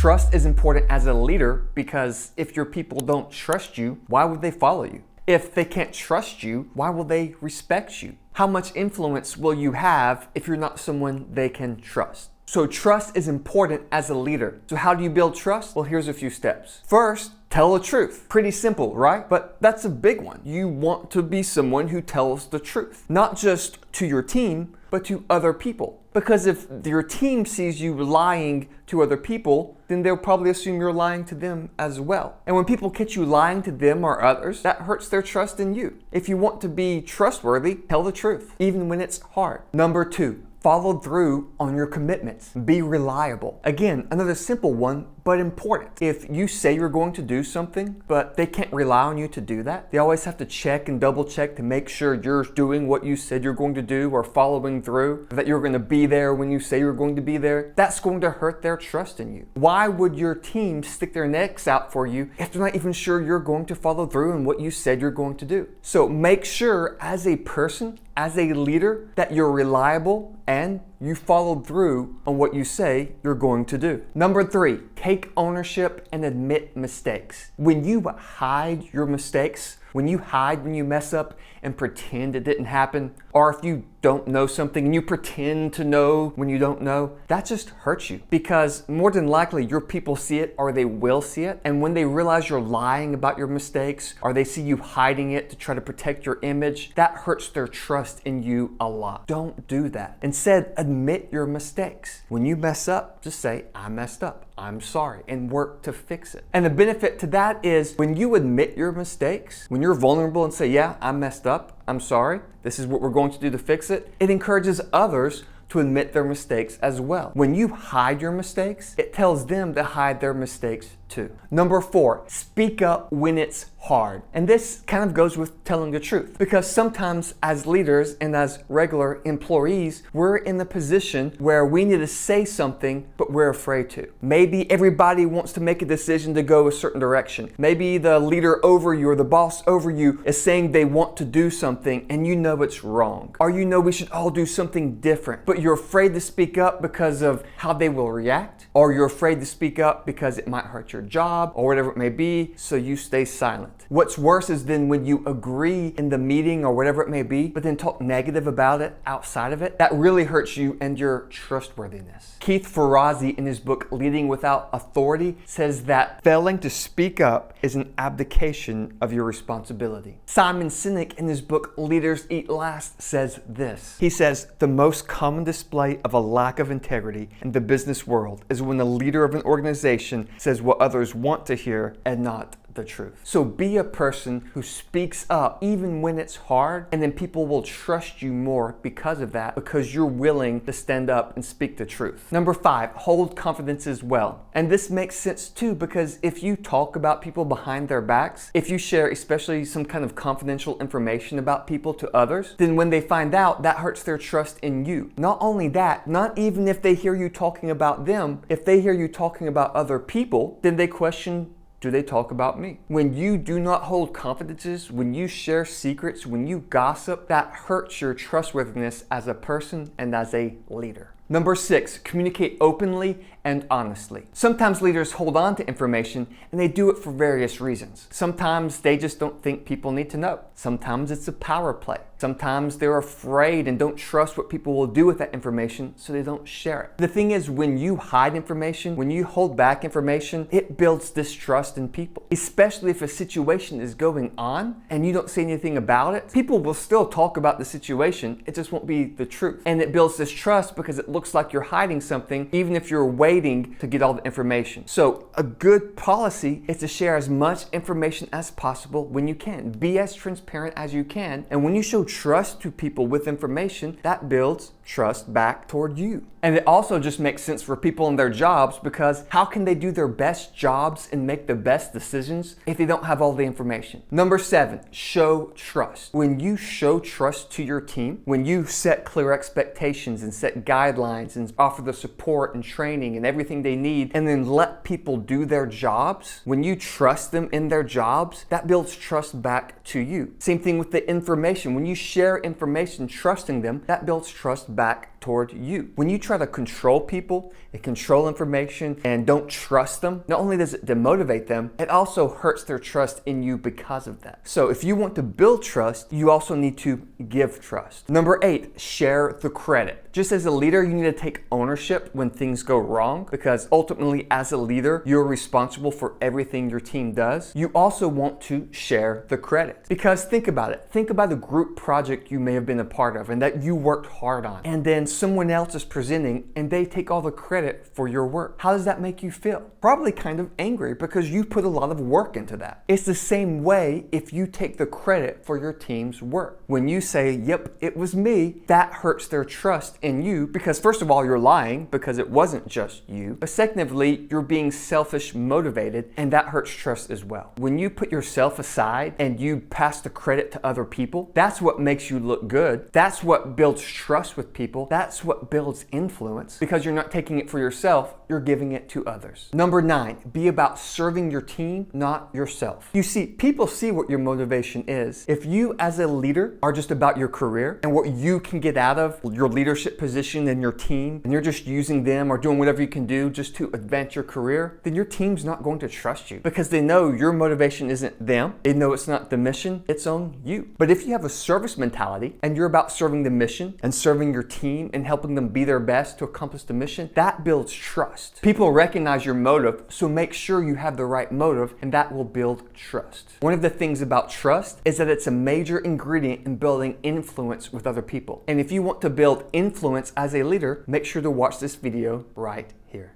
Trust is important as a leader because if your people don't trust you, why would they follow you? If they can't trust you, why will they respect you? How much influence will you have if you're not someone they can trust? So trust is important as a leader. So how do you build trust? Well, here's a few steps. First, tell the truth. Pretty simple, right? But that's a big one. You want to be someone who tells the truth, not just to your team, but to other people. Because if your team sees you lying to other people, then they'll probably assume you're lying to them as well. And when people catch you lying to them or others, that hurts their trust in you. If you want to be trustworthy, tell the truth, even when it's hard. Number 2, follow through on your commitments. Be reliable. Again, another simple one, but important. If you say you're going to do something, but they can't rely on you to do that, they always have to check and double check to make sure you're doing what you said you're going to do or following through, that you're going to be there when you say you're going to be there. That's going to hurt their trust in you. Why would your team stick their necks out for you if they're not even sure you're going to follow through on what you said you're going to do? So make sure as a person, as a leader, that you're reliable and you followed through on what you say you're going to do. Number 3, take ownership and admit mistakes. When you hide your mistakes, when you hide when you mess up and pretend it didn't happen, or if you don't know something and you pretend to know when you don't know, that just hurts you because more than likely your people see it or they will see it. And when they realize you're lying about your mistakes or they see you hiding it to try to protect your image, that hurts their trust in you a lot. Don't do that. Instead, admit your mistakes. When you mess up, just say, I messed up. I'm sorry, and work to fix it. And the benefit to that is when you admit your mistakes, when you're vulnerable and say, yeah, I messed up, I'm sorry, this is what we're going to do to fix it, it encourages others to admit their mistakes as well. When you hide your mistakes, it tells them to hide their mistakes too. Number 4, speak up when it's hard. And this kind of goes with telling the truth because sometimes as leaders and as regular employees, we're in the position where we need to say something, but we're afraid to. Maybe everybody wants to make a decision to go a certain direction. Maybe the leader over you or the boss over you is saying they want to do something and you know it's wrong. Or you know we should all do something different, but you're afraid to speak up because of how they will react, or you're afraid to speak up because it might hurt your job or whatever it may be, so you stay silent. What's worse is then when you agree in the meeting or whatever it may be, but then talk negative about it outside of it, that really hurts you and your trustworthiness. Keith Ferrazzi in his book Leading Without Authority says that failing to speak up is an abdication of your responsibility. Simon Sinek in his book Leaders Eat Last says this. He says, the most common display of a lack of integrity in the business world is when the leader of an organization says what others want to hear and not the truth. So be a person who speaks up even when it's hard, and then people will trust you more because of that, because you're willing to stand up and speak the truth. Number 5, hold confidence as well. And this makes sense too, because if you talk about people behind their backs, if you share especially some kind of confidential information about people to others, then when they find out, that hurts their trust in you. Not only that, not even if they hear you talking about them, if they hear you talking about other people, then they question, do they talk about me? When you do not hold confidences, when you share secrets, when you gossip, that hurts your trustworthiness as a person and as a leader. Number 6, communicate openly and honestly. Sometimes leaders hold on to information and they do it for various reasons. Sometimes they just don't think people need to know. Sometimes it's a power play. Sometimes they're afraid and don't trust what people will do with that information, so they don't share it. The thing is, when you hide information, when you hold back information, it builds distrust in people. Especially if a situation is going on and you don't say anything about it, people will still talk about the situation, it just won't be the truth. And it builds distrust because it looks like you're hiding something, even if you're waiting to get all the information. So a good policy is to share as much information as possible when you can. Be as transparent as you can. And when you show trust to people with information, that builds trust back toward you. And it also just makes sense for people in their jobs, because how can they do their best jobs and make the best decisions if they don't have all the information? Number 7, show trust. When you show trust to your team, when you set clear expectations and set guidelines and offer the support and training and everything they need, and then let people do their jobs, when you trust them in their jobs, that builds trust back to you. Same thing with the information. When you share information, trusting them, that builds trust back toward you. When you try to control people and control information and don't trust them, not only does it demotivate them, it also hurts their trust in you because of that. So if you want to build trust, you also need to give trust. Number 8, share the credit. Just as a leader, you need to take ownership when things go wrong, because ultimately as a leader, you're responsible for everything your team does. You also want to share the credit, because think about it. Think about a group project you may have been a part of and that you worked hard on, and then someone else is presenting and they take all the credit for your work. How does that make you feel? Probably kind of angry, because you put a lot of work into that. It's the same way if you take the credit for your team's work. When you say, yep, it was me, that hurts their trust in you, because first of all, you're lying because it wasn't just you. But secondly, you're being selfish motivated, and that hurts trust as well. When you put yourself aside and you pass the credit to other people, that's what makes you look good. That's what builds trust with people. That's what builds influence, because you're not taking it for yourself, you're giving it to others. Number 9, be about serving your team, not yourself. You see, people see what your motivation is. If you as a leader are just about your career and what you can get out of your leadership position and your team, and you're just using them or doing whatever you can do just to advance your career, then your team's not going to trust you, because they know your motivation isn't them. They know it's not the mission, it's on you. But if you have a service mentality and you're about serving the mission and serving your team and helping them be their best to accomplish the mission, that builds trust. People recognize your motive, so make sure you have the right motive, and that will build trust. One of the things about trust is that it's a major ingredient in building influence with other people. And if you want to build influence as a leader, make sure to watch this video right here.